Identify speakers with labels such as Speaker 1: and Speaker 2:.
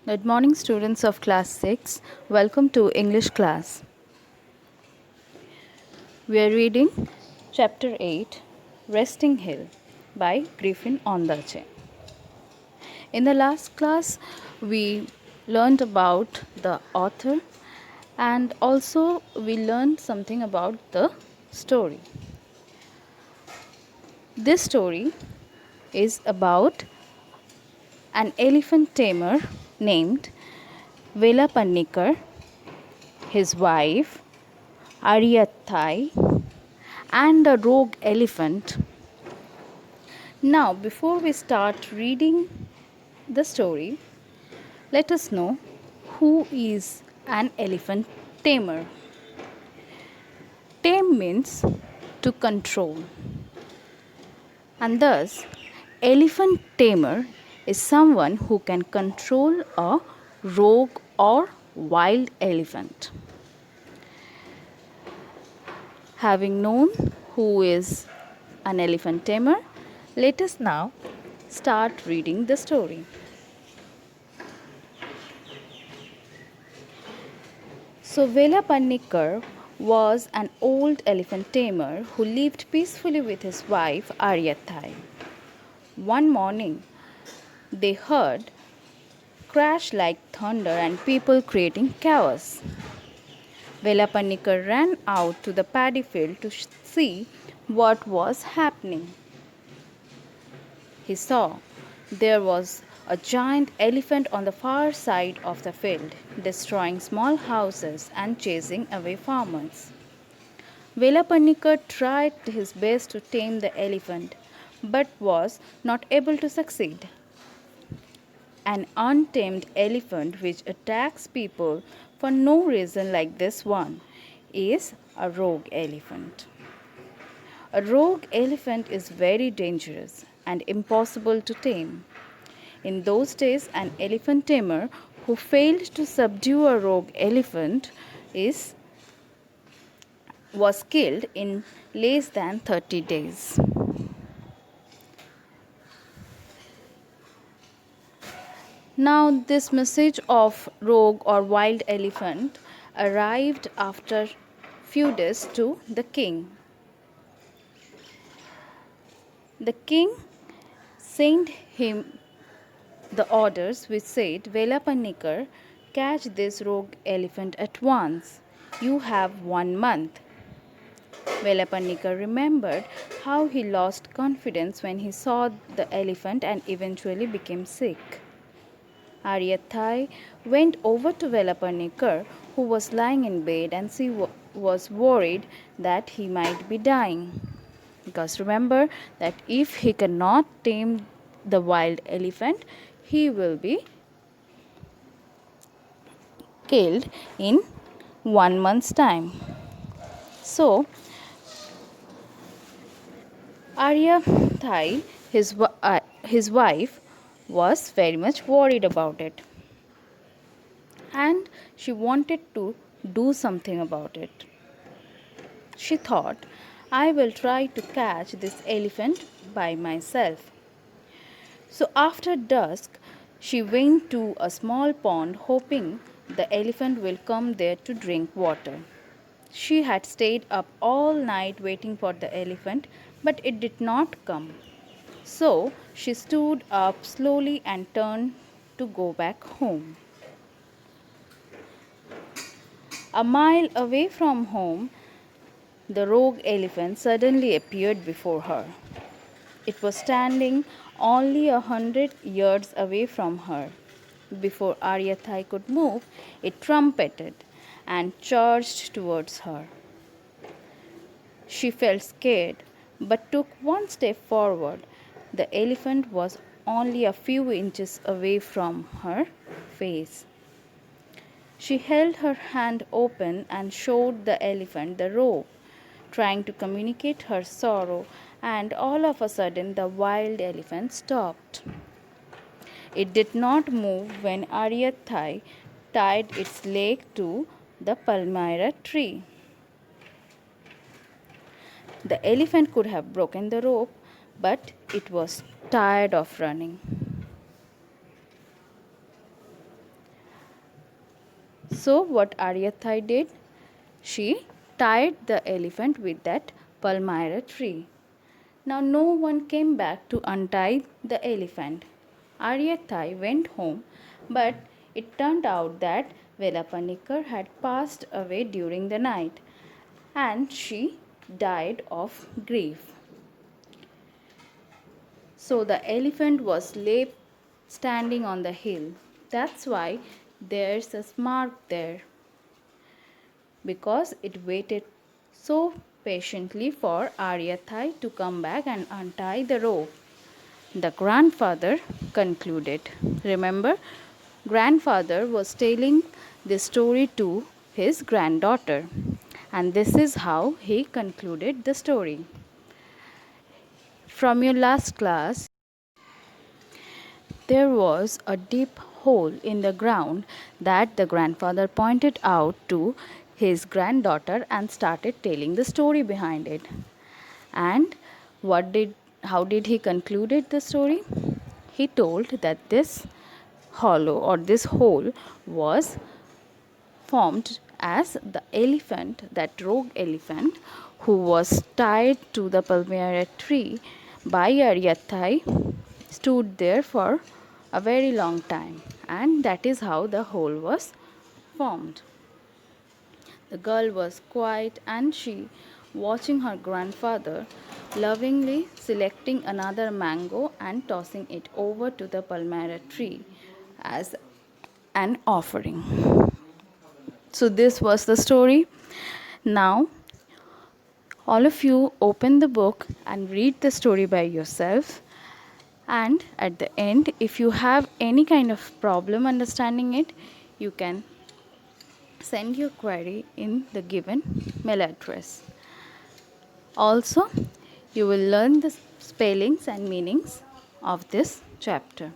Speaker 1: Good morning, students of class 6. Welcome to English class. We are reading chapter 8, Resting Hill by Griffin Ondaatje. In the last class, we learned about the author and also we learned something about the story. This story is about an elephant tamer named Vela Pannikar, his wife Ariyathai, and a rogue elephant. Now, before we start reading the story, let us know who is an elephant tamer. Tame means to control, and thus, elephant tamer is someone who can control a rogue or wild elephant. Having known who is an elephant tamer, let us now start reading the story. So, Vela Pannikar was an old elephant tamer who lived peacefully with his wife Aryathai. One morning, they heard crash like thunder and people creating chaos. Vela Pannikar ran out to the paddy field to see what was happening. He saw there was a giant elephant on the far side of the field, destroying small houses and chasing away farmers. Vela Pannikar tried his best to tame the elephant, but was not able to succeed. An untamed elephant which attacks people for no reason like this one is a rogue elephant. A rogue elephant is very dangerous and impossible to tame. In those days, an elephant tamer who failed to subdue a rogue elephant was killed in less than 30 days. Now, this message of rogue or wild elephant arrived after few days to the king. The king sent him the orders which said, Vela Pannikar, catch this rogue elephant at once. You have 1 month. Vela Pannikar remembered how he lost confidence when he saw the elephant and eventually became sick. Aryathai went over to Vela Pannikar, who was lying in bed, and she was worried that he might be dying. Because remember that if he cannot tame the wild elephant, he will be killed in 1 month's time. So, Aryathai, his wife, was very much worried about it. And she wanted to do something about it. She thought, I will try to catch this elephant by myself. So after dusk, she went to a small pond hoping the elephant will come there to drink water. She had stayed up all night waiting for the elephant, but it did not come. So she stood up slowly and turned to go back home. A mile away from home, the rogue elephant suddenly appeared before her. It was standing only 100 yards away from her. Before Aryathai could move, it trumpeted and charged towards her. She felt scared but took one step forward. The elephant was only a few inches away from her face. She held her hand open and showed the elephant the rope, trying to communicate her sorrow, and all of a sudden the wild elephant stopped. It did not move when Aryathai tied its leg to the palmyra tree. The elephant could have broken the rope, but it was tired of running. So, what Aryathai did? She tied the elephant with that palmyra tree. Now, no one came back to untie the elephant. Aryathai went home, but it turned out that Velapanikar had passed away during the night and she died of grief. So the elephant was left standing on the hill. That's why there's a mark there, because it waited so patiently for Aryathai to come back and untie the rope. The grandfather concluded. Remember, grandfather was telling this story to his granddaughter, and this is how he concluded the story. From your last class, there was a deep hole in the ground that the grandfather pointed out to his granddaughter and started telling the story behind it. And how did he concluded the story? He told that this hollow or this hole was formed as the elephant, that rogue elephant who was tied to the palmyra tree by Aryathai, stood there for a very long time, and that is how the hole was formed. The girl was quiet and she, watching her grandfather lovingly selecting another mango and tossing it over to the palmyra tree as an offering. So, this was the story. Now, all of you open the book and read the story by yourself. And at the end, if you have any kind of problem understanding it, you can send your query in the given mail address. Also, you will learn the spellings and meanings of this chapter.